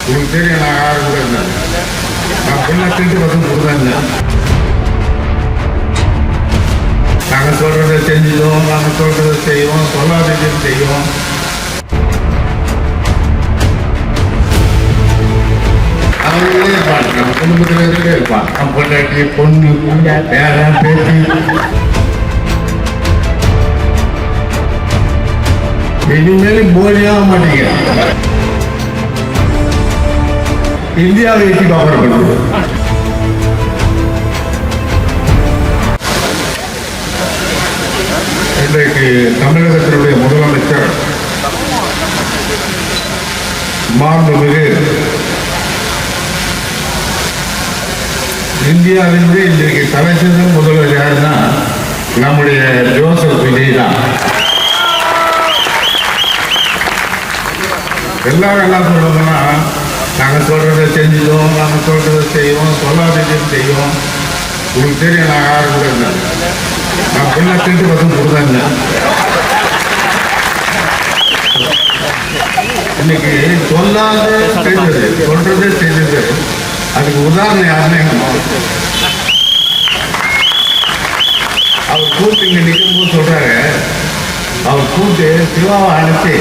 உங்களுக்கு தெரியும், நான் யாரும் கூட இருந்தேன். நான் ஃபுல்லாக திருட்டு பசங்க கூட தான் இருந்தேன். நாங்கள் சொல்கிறத செஞ்சுவோம், நாங்கள் சொல்கிறத செய்வோம், சொல்லாதது செய்வோம். அவங்களே இருப்பாங்க, நம்ம குடும்பத்தில் இருந்தே இருப்பான். நம்ம பொண்டாட்டி, பொண்ணு, பேரன், பேத்தி. இனிமேல் போலியாக மாட்டீங்க. இந்தியாவை எட்டி பார்க்கப்படுது. இன்றைக்கு தமிழகத்தினுடைய முதலமைச்சர் மாண்புமிகு இந்தியாவிலிருந்து இன்றைக்கு தலைசிறந்த முதல்வர் யாருன்னா நம்முடைய ஜோசப் விஜய் தான். எல்லாரும் என்ன சொல்லுவோம்னா, நாங்கள் சொல்கிறத செஞ்சுவோம், நாங்கள் சொல்கிறத செய்வோம், சொல்லாதது செய்வோம். உங்களுக்கு தெரியும், நான் யாரும் கூட இருந்தேன். நான் ஃபுல்லாக திருட்டு பசங்க கூட தான் இருந்தேன். இன்னைக்கு சொல்லாத செய்தது, சொல்றதே செய்தது, அதுக்கு உதாரணம் யாருன்னு எங்க மாவட்டம். அவர் கூட்டு இங்கே நிற்கும்போது சொல்றாரு, அவர் கூட்டு சிவாவை அழைச்சி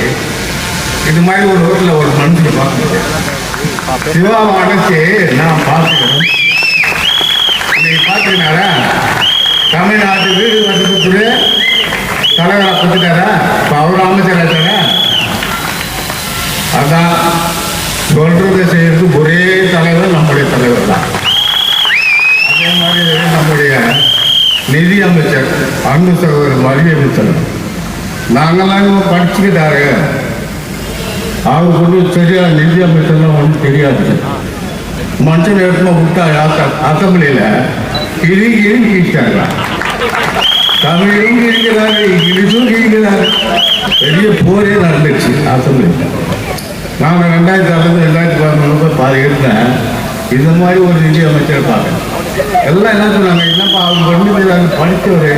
இது மாதிரி ஒரு ரோட்டில் ஒரு மனுஷனை பார்க்க சிவாவை அழைச்சி நான் பார்த்துக்கிறேன். இன்னைக்கு பார்த்துக்கினாரா தமிழ்நாட்டு வீடு வசதித்துறை தலைவராக கொடுத்துட்டாரா? இப்போ அவர் அமைச்சர் ஆச்சாரா? அதான் சொல்றதை செய்யறது ஒரே தலைவர் நம்முடைய தலைவர் தான். அதே மாதிரி நம்முடைய நிதி அமைச்சர் அன்பு சகோதரர் மரிய அமைச்சர் நாங்களாம் படிச்சுக்கிட்டாரு. அவருக்கு ஒன்றும் சரியா நிதி அமைச்சர்லாம் ஒன்றும் தெரியாது. மனுஷன் எடுத்துமா விட்டா அசம்பிளியில் கிழிச்சாங்க. தமிழும் கிழிக்கிறாரு, இங்கிலீஷும் கிழிக்கிறாரு. பெரிய போரே நடந்துச்சு அசம்பிளியில். நான் 2016 பாதி இருந்தேன். இந்த மாதிரி ஒரு நிதி அமைச்சரை பார்க்கேன். எல்லாம் என்ன சொன்னாங்க, என்னப்பா அவங்க ஒன்று படித்தவர்,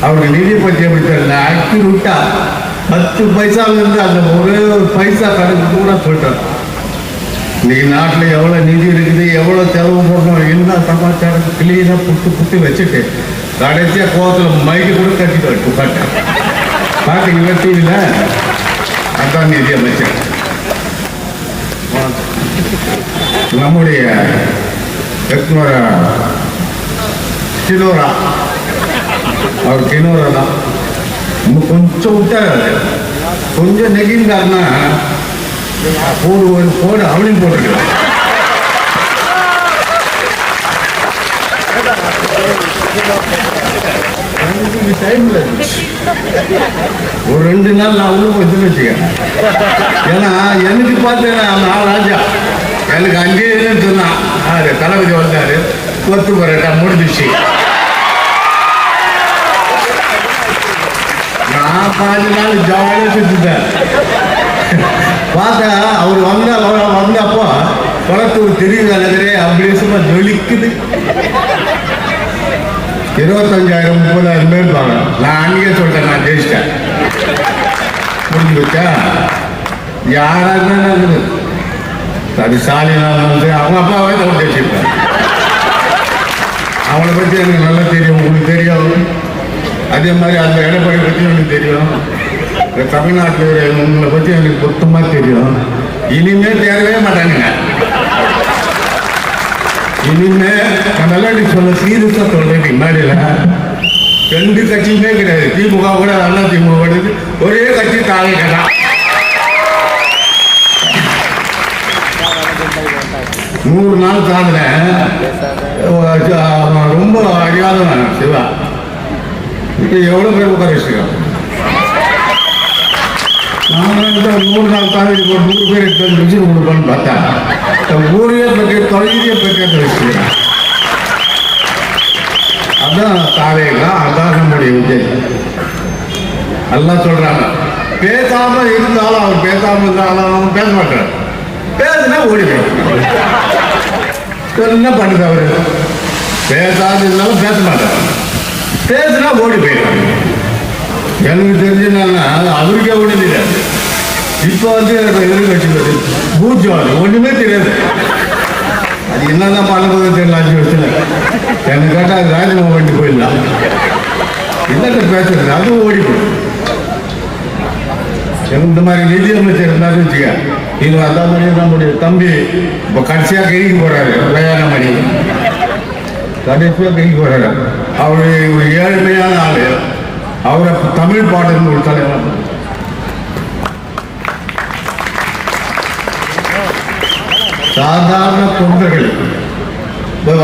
அவருக்கு நிதி பற்றி எப்படி தெரியல, அக்யூரேட்டா 10 பைசாவிலிருந்து அந்த ஒரே ஒரு பைசா கணக்கு கூட சொல்லிட்டார். இன்னைக்கு நாட்டில் எவ்வளோ நிதி இருக்குது, எவ்வளோ செலவு போடணும், என்ன சமாச்சாரம் கிளீனாக புட்டு வச்சுட்டு கடைசியாக கோவத்தில் மைக்கு கூட கட்டிட்டு வச்சு காட்டேன். பார்த்தீங்களா டிவியில்? அதான் நிதி அமைச்சர். நம்முடைய கினோரா, அவர் கினோரா தான். கொஞ்சம் விட்டாரு, கொஞ்சம் நெகிழ்ந்தாருன்னா போடு அவளையும் போட்டுருக்கலாம். டைம்ல ஒரு 2 நாள் நான் உள்ள போய் வச்சுக்கேன். ஏன்னா எனக்கு பார்த்தேன், நான் ராஜா எனக்கு அங்கேயே சொன்னான். தளபதி வந்தாரு, கொத்து பரோட்டா முடிஞ்சிச்சு. நான் 5 நாள் ஜாலியாக சுற்றுட்டேன். பார்த்தா அவர் வந்தப்போ குளத்தூர் தெரியுது நகரே அப்படி சும்மா ஜொலிக்குது. 25,000 30,000 பேர் இருப்பாங்க. நான் அங்கேயே சொல்லிட்டேன், நான் ஜெயிச்சிட்டேன். முடிஞ்சு வச்சா யாராக இருக்குது அது சாலினாலும் அவங்க அப்பாவே தான் ஜெயிச்சிருப்பேன். அவளை பற்றி எனக்கு நல்லா தெரியும், உங்களுக்கு தெரியும். அதே மாதிரி அந்த எடப்பாடி பற்றி எனக்கு தெரியும். இந்த தமிழ்நாட்டில் உங்களை பற்றி எனக்கு மொத்தமாக தெரியும். இனிமேல் தேடவே மாட்டாங்க. இனிமே நல்லா சொல்ல சீரியஸா சொல்றேன். மேடையில் 2 கட்சியுமே கிடையாது. திமுக கூட அண்ணா திமுக கிடையாது, ஒரே கட்சி தாங்க தான். 100 நாள் சாதனை ரொம்ப அறியாத சிவா. இப்போ எவ்வளோ பேர் உட்கார வச்சுருக்கோம். நான் 100 நாள் சாதனை ஒரு 100 பேர் எடுத்து மிஷின் கொடுப்பான்னு பார்த்தா ஊரையே பெற்ற தொலைகிறிய பெற்ற வச்சுக்கிறேன். அதான் தாவேகா, அதான் நம்முடைய உதயம். எல்லாம் சொல்றாங்க பேசாம இருந்தாலும், அவர் பேசாம இருந்தாலும் அவன் பேச மாட்டார். பேசுனா ஓடிவேன். என்ன பண்ணுது அவரு? பேசாது இருந்தாலும் பேச மாட்டார். பேசுனா ஓடி போயிடும். எனக்கு தெரிஞ்சதுனால அவருக்கே ஓடி தெரியாது. இப்போ வந்து எதிர்கட்சி பூஜ்ஜம் ஒன்றுமே தெரியாது. அது என்னதான் பண்ண போது தெரியல. 5 வருஷத்துல எனக்கு கேட்டால் அது ராஜினாமா பண்ணிட்டு போயிடலாம். என்னட்ட பேசுறது அதுவும் ஓடி போயிடும். இந்த மாதிரி நிதி அமைச்சர் இருந்தாலும் வச்சுக்க, இது அந்த மாதிரி நம்முடைய தம்பி இப்போ கடைசியாக கைக்கு போறாரு. கல்யாணமணி கடைசியாக கைக்கு போறாரு. அவருடைய ஒரு ஏழ்மையான ஆளு. அவரை தமிழ் பாடல் ஒரு தலைவர் சாதாரண தொண்டர்கள்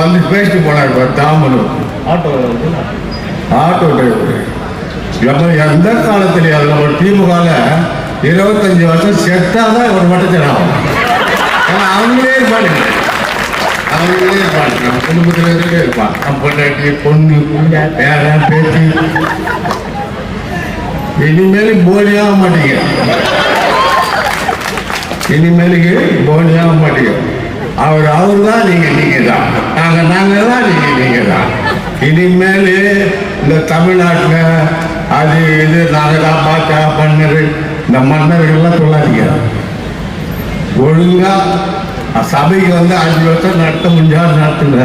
வந்து பேசிட்டு போனார். தாமனு ஆட்டோ டிரைவர் எந்த காலத்திலேயே அதில் ஒரு திமுகவில் 25 வருஷம் செத்தாதான் ஒரு மட்டத்தில் ஆகும். ஏன்னா அவங்களே இருப்பாங்க, நம்ம குடும்பத்தில் இருப்பான். நம்ம பொண்டாட்டி பொண்ணு பேர பேச்சு இனிமேல் போலியாக மாட்டீங்க. இனிமேலுக்கு போலியாக மாட்டீங்க. அவர் தான், நீங்கள் தான், நாங்கள் தான், நீங்கள் தான். இனிமேல் இந்த தமிழ்நாட்டில் அது இது நாங்கள் தான் பார்த்தா பண்ணது இந்த மன்னர்கள்லாம் சொல்லாதீங்க. ஒழுங்கா சபைக்கு வந்து 5 வருஷம் நடத்த முடிஞ்சாலும் நடத்துங்க.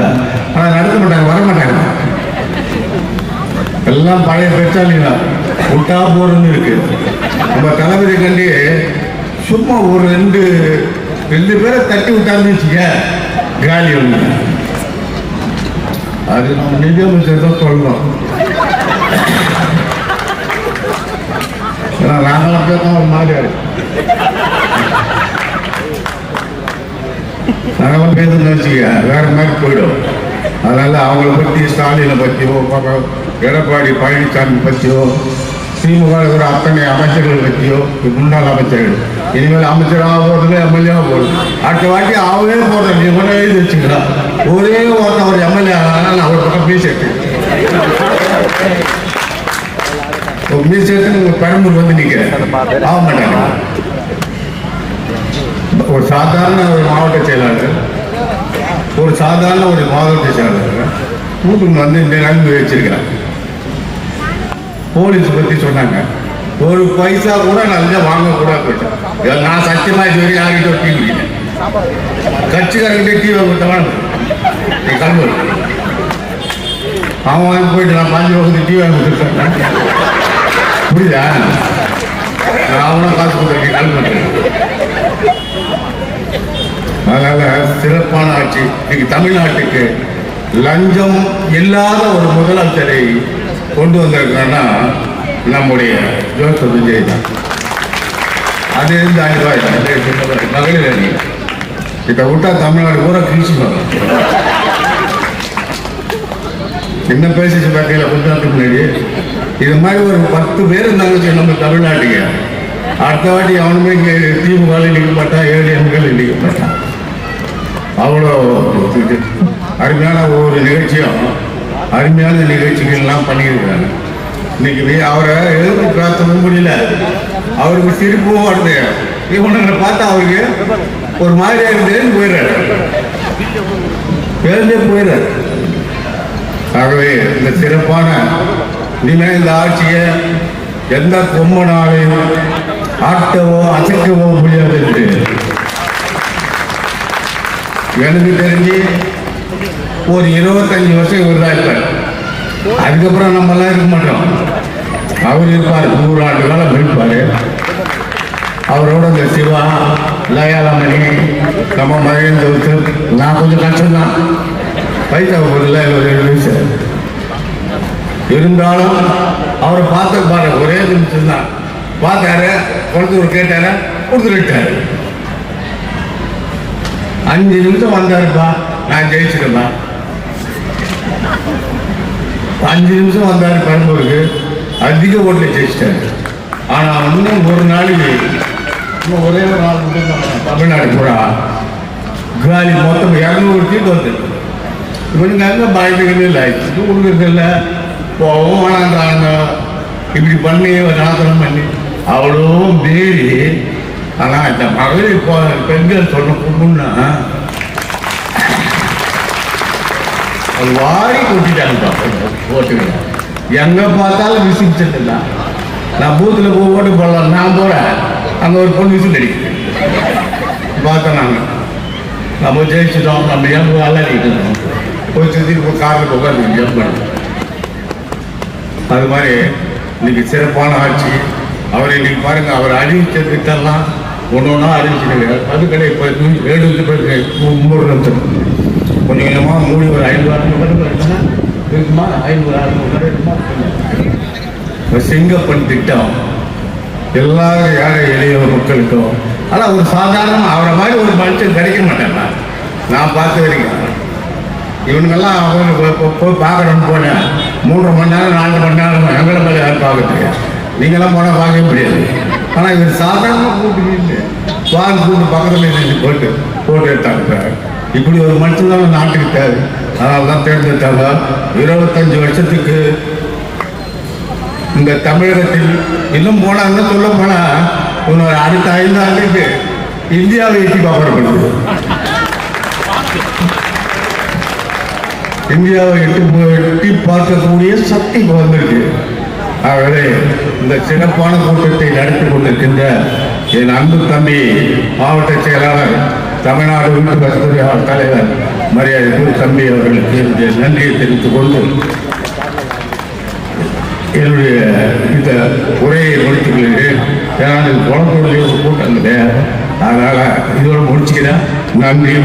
ஆனால் நடத்த மாட்டாங்க, வர மாட்டாங்க. எல்லாம் பழைய பெற்றாலிங்க விட்டா போறதுன்னு இருக்கு. நம்ம தளபதி கண்டி சும்மா ஒரு ரெண்டு பேரை தட்டி விட்டாருன்னு வச்சுக்க காலி ஒன்று. அது நம்ம நிதியமைச்சர் தான் சொல்லணும். நாங்களாம் பேச ஒரு மாதிரியாரு நாங்களாம் பேசணும்னு வச்சுக்க வேற மாதிரி போயிடும். அதனால அவங்கள பற்றி ஸ்டாலினை பற்றியோ எடப்பாடி பழனிசாமி பற்றியோ திமுக இருக்கிற அத்தனை அமைச்சர்கள் பற்றியோ முன்னாள் அமைச்சர்கள் இனிமேல் அமைச்சராக போகிறதுல எம்எல்ஏவாக போகுது. அடுத்த வாட்டி ஆகவே போகிறது. நீ கூட எழுதி வச்சுக்கலாம். ஒரே ஒருத்தன் ஒரு எம்எல்ஏ ஆனால் அவர் பக்கம் மீசெட்டு பெரம்பூர் வந்து நிற்கிறேன் ஆக மாட்டாங்க. ஒரு சாதாரண ஒரு மாவட்ட செயலாளர், ஒரு சாதாரண ஒரு மாவட்ட செயலாளர் கூட்டுக்கு வந்து இந்த நிலைமை வச்சிருக்கிறேன். போலீஸ் பற்றி சொன்னாங்க. ஒரு பைசா கூட நல்லா வாங்கக்கூடாது போயிட்டேன். நான் சத்தியமா இது வரைக்கும் யார்கிட்ட டீ குடிக்கிறேன். கட்சிக்காரங்கிட்ட டீ வாங்கிட்டவன் நீ கிளம்பு. அவன் வாங்கி போயிட்டு நான் 5 ரூபாய்க்கு டீ வாங்கி கொடுத்துருக்கேன். புரியுதா? நான் அவனும் காசு கொடுத்துருக்கேன், கிளம்புறேன். அதனால சிறப்பான ஆட்சி. இன்னைக்கு தமிழ்நாட்டுக்கு லஞ்சம் இல்லாத ஒரு முதலமைச்சரை கொண்டு வந்திருக்காங்கன்னா நம்முடைய ஜோசப் விஜய் தான். அது இருந்து 5 ரூபாய் மகளிர் அணி இதை விட்டா தமிழ்நாடு பூரா கிழிச்சு வரும். என்ன பேசிச்சு பார்க்கல கொஞ்ச நாட்டுக்கு முன்னாடி இது மாதிரி ஒரு 10 பேர் இருந்தாங்க நம்ம தமிழ்நாட்டுக்கு. அடுத்த வாட்டி அவனுமே இங்கே திமுக நிற்க மாட்டான், ஏடிஎம்கள் நிற்க மாட்டான். அவ்வளோ அருமையான ஒவ்வொரு நிகழ்ச்சியும் அருமையான நிகழ்ச்சிகள்லாம் பண்ணியிருக்காங்க. இன்னைக்கு அவரை எழுதி பிரார்த்தனும் முடியல. அவருக்கு சிரிப்பும் வருது. இவனை பார்த்தா அவருக்கு ஒரு மாதிரியா இருந்தேன்னு போயிடுறாரு, எழுந்தே போயிடுறாரு. ஆகவே இந்த சிறப்பான இனிமேல் இந்த ஆட்சியை எந்த கொம்பனாலையும் ஆட்டவோ அசைக்கவோ முடியாது என்று எனக்கு தெரிஞ்சு ஒரு 25 வருஷம் இவர் தான் இருப்பார். அதுக்கப்புறம் நம்மளாம் இருக்க மாட்டோம். அவர் இருப்பார், 100 ஆண்டு காலம் இருப்பார். அவரோட இந்த சிவா, லயாலமணி, நம்ம மகேந்திர, நான் கொஞ்சம் கஷ்டம்தான். பைசா பொருள் ஒரு 7 வயசு இருந்தாலும் அவரை பார்த்து பாரு, ஒரே நிமிஷம் தான் பார்த்தாரு, கொடுத்து கேட்டாரு, கொடுத்துட்டாரு. 5 நிமிஷம் வந்தாருப்பா, நான் ஜெயிச்சிருப்பா. 5 நிமிஷம் வந்தாரு பெரம்பூருக்கு, அதிக ஓட்டில் ஜெயிச்சிட்டாரு. ஆனால் இன்னும் ஒரு நாளைக்கு இன்னும் ஒரே ஒரு நாள் மட்டும் தமிழ்நாடு பூரா காலி. மொத்தம் 200 சீட்டு வந்து இவனுங்க அங்கே பாய்க்கிறது இல்லை, இது கொடுக்குறது இல்லை, போகவும் வேணான்றாங்க. இப்படி பண்ணி நாசனம் பண்ணி அவ்வளோ மீறி. ஆனால் இந்த மகளிர் பெண்கள் சொல்ல பொண்ணுன்னா அது வாரி கொட்டிட்டாங்க ஓட்டுங்க. எங்கே பார்த்தாலும் விசிச்சுட்டு தான். நான் பூத்தில் போய் ஓட்டு போடலாம், நான் போகிறேன். அங்கே ஒரு பொண்ணு விசில் அடிக்குது. பார்த்தோம் நாங்கள் நம்ம ஜெயிச்சிட்டோம், நம்ம ஏன் அல்லாடிக்கிட்டு இருந்தோம். போய் சுற்றி போய் காரில் உட்காந்து ஜம்ப் பண்ணி அது மாதிரி இன்னைக்கு சிறப்பான ஆட்சி. அவர் இன்னைக்கு பாருங்க, அவர் அறிவிச்ச திட்டம்லாம் ஒன்று ஒன்றா அறிவிச்சிருக்காரு. அது கிடையாது. இப்போ 7 பேருக்கு 3 லட்சம் கொஞ்சம் கொஞ்சமாக மூடி ஒரு 500 இருக்குமா, 500 இருக்குமா. இப்போ செங்கப்பன் திட்டம் எல்லாரும் யாரை எளிய மக்களுக்கும். ஆனால் ஒரு சாதாரண அவரை மாதிரி ஒரு மனுஷன் கிடைக்க மாட்டாங்க. நான் பார்த்து வரைக்கும் இவனுங்கெல்லாம் அவங்க போய் பார்க்கணும்னு போனேன். 3 மணி நேரம் 4 மணி நேரம் எங்களை மேலே யாரும் பார்க்க தெரியாது. நீங்களாம் போனால் பார்க்க முடியாது. ஆனால் இவர் சாதாரணமாக கூட்டு இல்லை, வாங்க கூட்டு பக்கத்தில் போட்டு எடுத்தாங்க. இப்படி ஒரு மனுஷன் தான் நாட்டுக்கு தேவை. அதனால தான் தேர்ந்தெடுத்தாங்க. 25 வருஷத்துக்கு இந்த தமிழகத்தில் இன்னும் போனாங்க. சொல்ல போனால் இன்னொரு அடுத்த 5 ஆண்டுக்கு இந்தியாவை எட்டி பார்க்கப்படுது. இந்தியாவை எட்டி பார்க்கக்கூடிய சக்தி வந்திருக்கு. ஆகவே இந்த சிறப்பான கூட்டத்தை நடத்தி கொண்டிருக்கின்ற என் அன்பு தம்பி மாவட்ட செயலாளர், தமிழ்நாடு வீட்டு வசதி தலைவர் மரியாதைக்குரிய தம்பி அவர்களுக்கு என்னுடைய நன்றியை தெரிவித்துக் கொண்டு என்னுடைய இந்த உரையை முடித்துக் கொள்கிறேன். ஏன்னா குளத்தூரில் ஒரு கூட்டம் கிடையாது. அதனால் இதோடு முடிச்சுக்கிறேன். நன்றி.